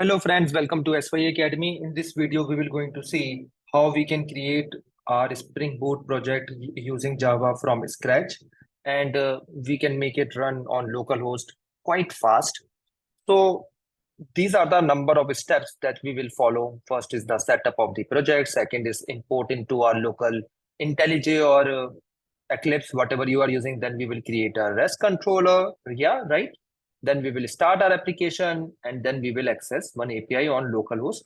Hello friends, welcome to SY Academy. In this video, we will going to see how we can create our Spring Boot project using Java from scratch, and we can make it run on localhost quite fast. So these are the number of steps that we will follow. First is the setup of the project. Second is import into our local IntelliJ or Eclipse, whatever you are using. Then we will create a REST controller. Yeah, right. Then we will start our application and then we will access one API on localhost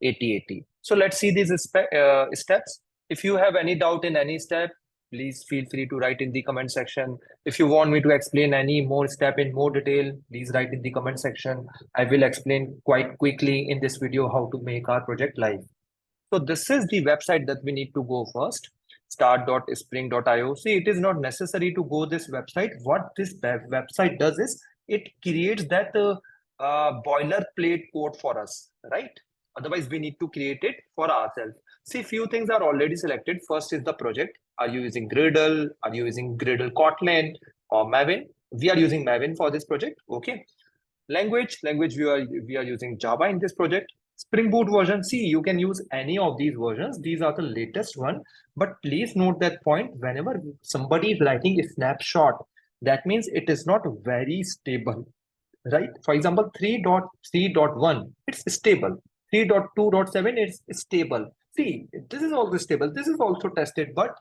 8080. So let's see these steps. If you have any doubt in any step, please feel free to write in the comment section. If you want me to explain any more step in more detail, please write in the comment section. I will explain quite quickly in this video how to make our project live. So this is the website that we need to go first, start.spring.io. See, it is not necessary to go this website. What this website does is it creates that boilerplate code for us, right? Otherwise, we need to create it for ourselves. See, few things are already selected. First is the project. Are you using Gradle? Are you using Gradle Kotlin or Maven? We are using Maven for this project. Okay. Language we are using Java in this project. Spring Boot version, see, you can use any of these versions. These are the latest one, but please note that point. Whenever somebody is writing a snapshot, that means it is not very stable, right? For example, 3.3.1, it's stable. 3.2.7, it's stable. See, this is also stable. This is also tested, but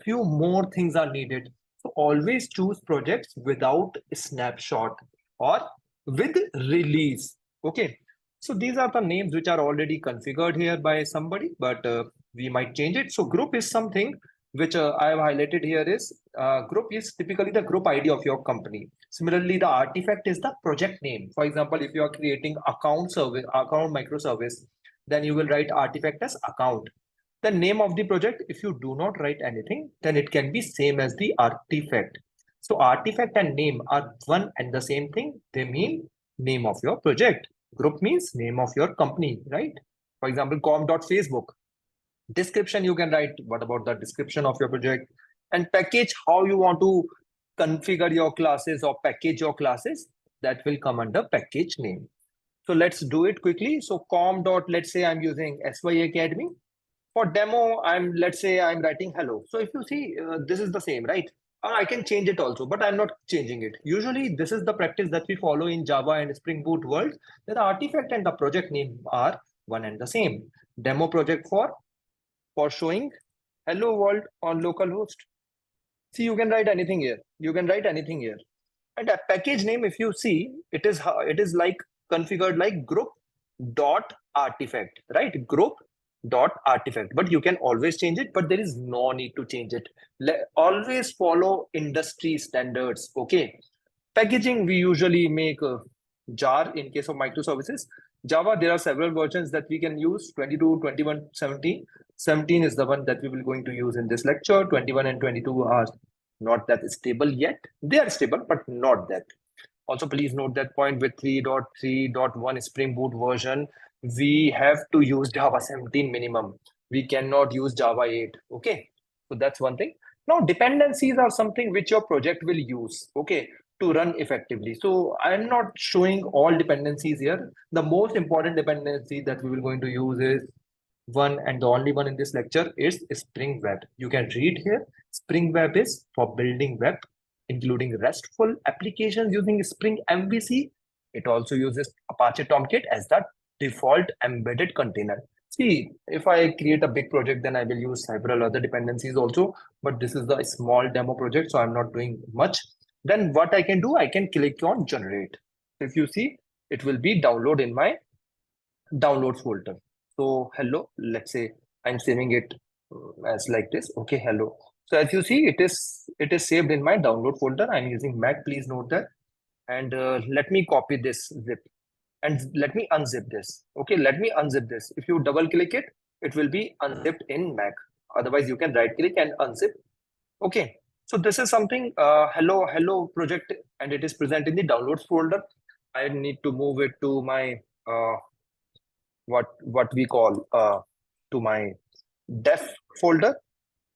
few more things are needed. So always choose projects without a snapshot or with release. Okay. So these are the names which are already configured here by somebody, but we might change it. So group is something which I have highlighted here is group is typically the group ID of your company. Similarly, the artifact is the project name. For example, if you are creating account microservice, then you will write artifact as account. The name of the project, if you do not write anything, then it can be same as the artifact. So artifact and name are one and the same thing. They mean name of your project. Group means name of your company, right? For example, com.facebook. Description you can write what about the description of your project, and package how you want to configure your classes or package your classes, that will come under package name. So let's do it quickly. So let's say I'm using SY Academy. For demo, let's say I'm writing hello. So if you see, this is the same, right? I can change it also, but I'm not changing it. Usually, this is the practice that we follow in Java and Spring Boot world, that the artifact and the project name are one and the same. Demo project for showing hello world on localhost. See, you can write anything here. You can write anything here. And a package name, if you see, it is like configured like group dot artifact, right? Group dot artifact, but you can always change it, but there is no need to change it. Always follow industry standards. Okay. Packaging, we usually make a jar in case of microservices. Java, there are several versions that we can use, 22, 21, 17. 17 is the one that we will going to use in this lecture. 21 and 22 are not that stable yet. They are stable, but not that. Also, please note that point with 3.3.1 Spring Boot version, we have to use Java 17 minimum. We cannot use Java 8. Okay. So that's one thing. Now, dependencies are something which your project will use, okay, to run effectively. So I'm not showing all dependencies here. The most important dependency that we will going to use is one and the only one in this lecture is Spring Web. You can read here. Spring Web is for building web, including RESTful applications using Spring MVC. It also uses Apache Tomcat as the default embedded container. See, if I create a big project, then I will use several other dependencies also, but this is the small demo project, so I'm not doing much. Then what I can do, I can click on generate. If you see, it will be download in my downloads folder. So hello, let's say I'm saving it as like this. Okay, hello. So as you see, it is saved in my download folder. I'm using Mac. Please note that. And let me copy this zip and let me unzip this. Okay, let me unzip this. If you double click it, it will be unzipped in Mac. Otherwise, you can right click and unzip. Okay, so this is something hello project, and it is present in the downloads folder. I need to move it to my what we call to my def folder.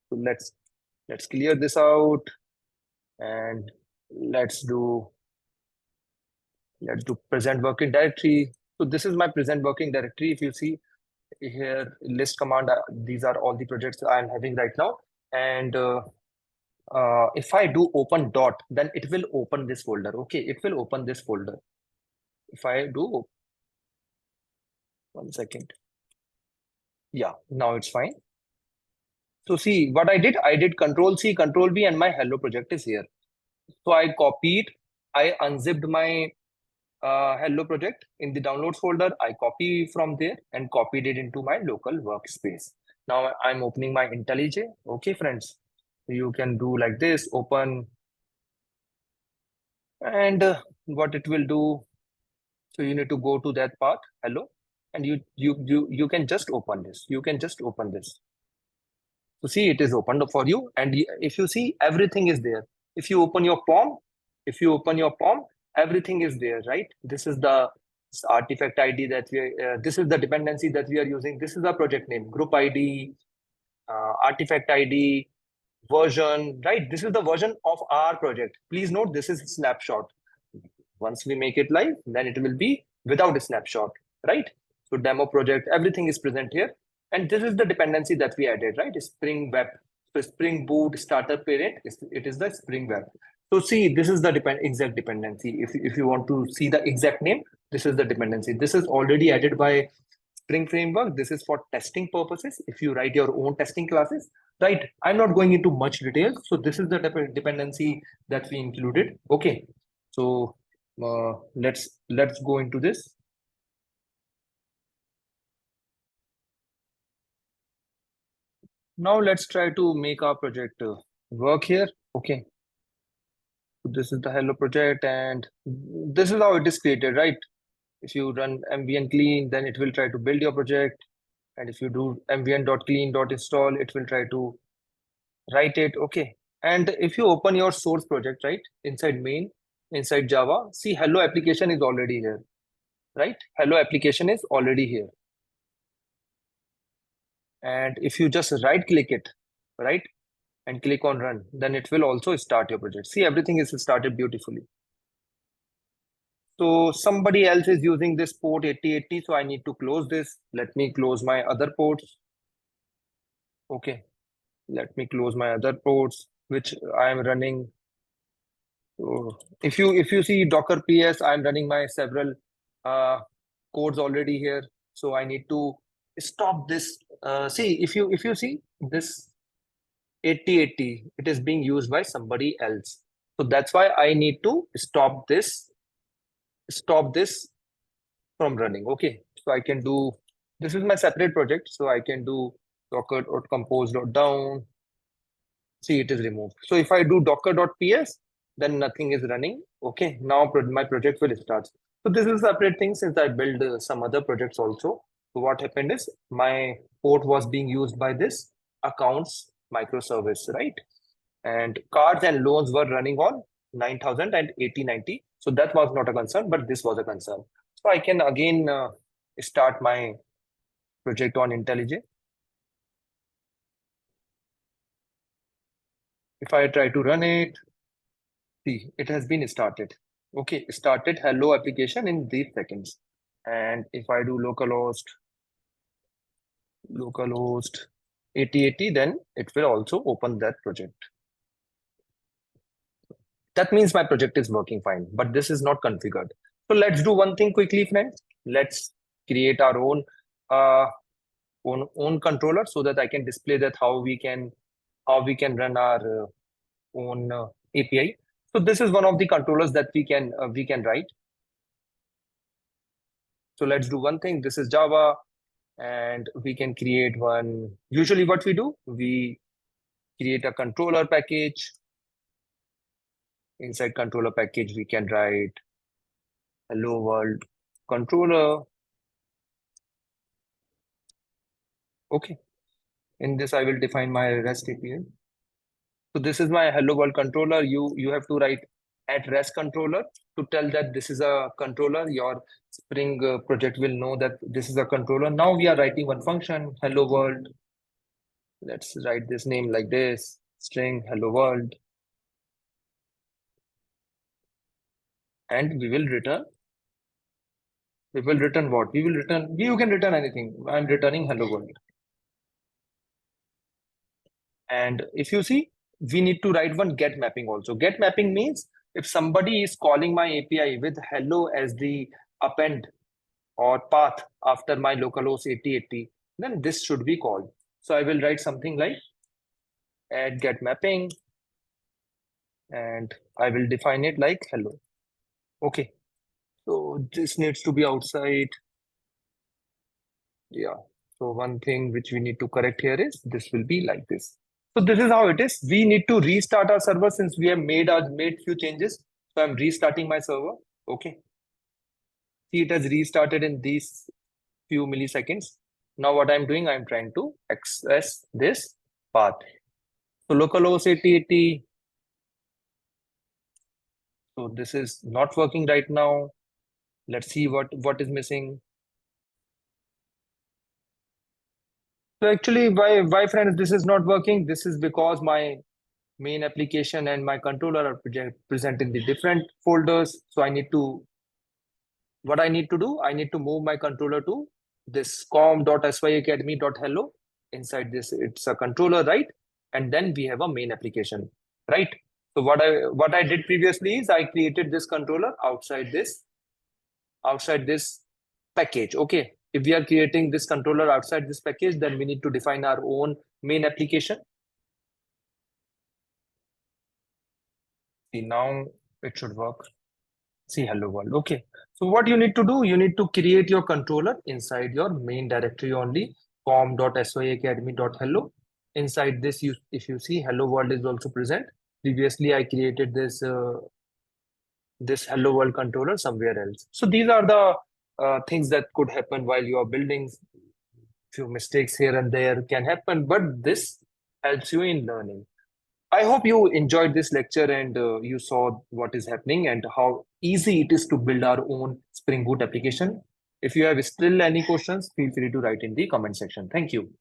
So let's clear this out and let's do present working directory. So this is my present working directory. If you see here, list command, these are all the projects I'm having right now. And if I do open dot, then it will open this folder. Okay, it will open this folder. If I do, 1 second. Yeah, now it's fine. So see what I did Control C, Control V, and my hello project is here. So I copied, I unzipped my hello project in the downloads folder. I copy from there and copied it into my local workspace. Now I'm opening my IntelliJ. Okay, friends, you can do like this, open, and what it will do. So you need to go to that path, hello, and you can just open this. You can just open this. So see, it is opened up for you, and if you see, everything is there. If you open your POM, if you open your POM, everything is there, right? This is the artifact ID that this is the dependency that we are using. This is the project name, group ID, artifact ID, version, right? This is the version of our project. Please note, this is a snapshot. Once we make it live, then it will be without a snapshot, right? So demo project, everything is present here. And this is the dependency that we added, right? Spring Web. So Spring Boot starter parent, it is the Spring Web. So see, this is the exact dependency. If you want to see the exact name, this is the dependency. This is already added by Spring Framework. This is for testing purposes. If you write your own testing classes, right? I'm not going into much details. So this is the dependency that we included. Okay. So let's go into this. Now let's try to make our project work here. Okay. So this is the hello project, and this is how it is created, right? If you run mvn clean, then it will try to build your project. And if you do mvn.clean.install, it will try to write it. Okay. And if you open your source project, right, inside main, inside Java, see hello application is already here, right? Hello application is already here. And if you just right click it, right, and click on run, then it will also start your project. See, everything is started beautifully. So somebody else is using this port 8080, so I need to close this. Let me close my other ports. Okay, let me close my other ports, which I am running. So if you see Docker PS, I'm running my several codes already here. So I need to stop this. See, if you see this 8080, it is being used by somebody else. So that's why I need to stop this from running. Okay, so I can do, this is my separate project, so I can do docker.compose.down. See, it is removed. So if I do docker.ps, then nothing is running. Okay, now my project will start. So this is a separate thing since I built some other projects also. So what happened is my port was being used by this accounts microservice, right? And cards and loans were running on 9000 and 8090. So that was not a concern, but this was a concern. So I can again start my project on IntelliJ. If I try to run it, see, it has been started. Okay, started hello application in these seconds. And if I do localhost 8080, then it will also open that project. That means my project is working fine, but this is not configured. So let's do one thing quickly, friends. Let's create our own controller so that I can display that how we can run our own API. So this is one of the controllers that we can write. So let's do one thing. This is Java, and we can create one. Usually what we do, we create a controller package. Inside controller package, we can write hello world controller. Okay. In this, I will define my REST API. So this is my hello world controller. You have to write at REST controller to tell that this is a controller. Your Spring project will know that this is a controller. Now we are writing one function, hello world. Let's write this name like this, string hello world. And we will return We will return what? We will return, you can return anything. I'm returning hello world. And if you see, we need to write one get mapping also. Get mapping means if somebody is calling my API with hello as the append or path after my localhost 8080, then this should be called. So I will write something like add get mapping, and I will define it like hello. Okay. So this needs to be outside. Yeah. So one thing which we need to correct here is this will be like this. So this is how it is. We need to restart our server since we have made few changes. So I'm restarting my server. Okay. See, it has restarted in these few milliseconds. Now what I'm doing, I'm trying to access this path. So localhost 8080. So this is not working right now. Let's see what is missing. So actually, why friends, this is not working? This is because my main application and my controller are present in the different folders. So what I need to do, I need to move my controller to this com.syacademy.hello. Inside this, it's a controller, right? And then we have a main application, right? So what I did previously is I created this controller outside this package. Okay. If we are creating this controller outside this package, then we need to define our own main application. See, now it should work. See, hello world. Okay. So what you need to do, you need to create your controller inside your main directory only, com.syacademy.hello. Inside this, if you see, hello world is also present. Previously, I created this hello world controller somewhere else. So these are the things that could happen while you are building. Few mistakes here and there can happen, but this helps you in learning. I hope you enjoyed this lecture and you saw what is happening and how easy it is to build our own Spring Boot application. If you have still any questions, feel free to write in the comment section. Thank you.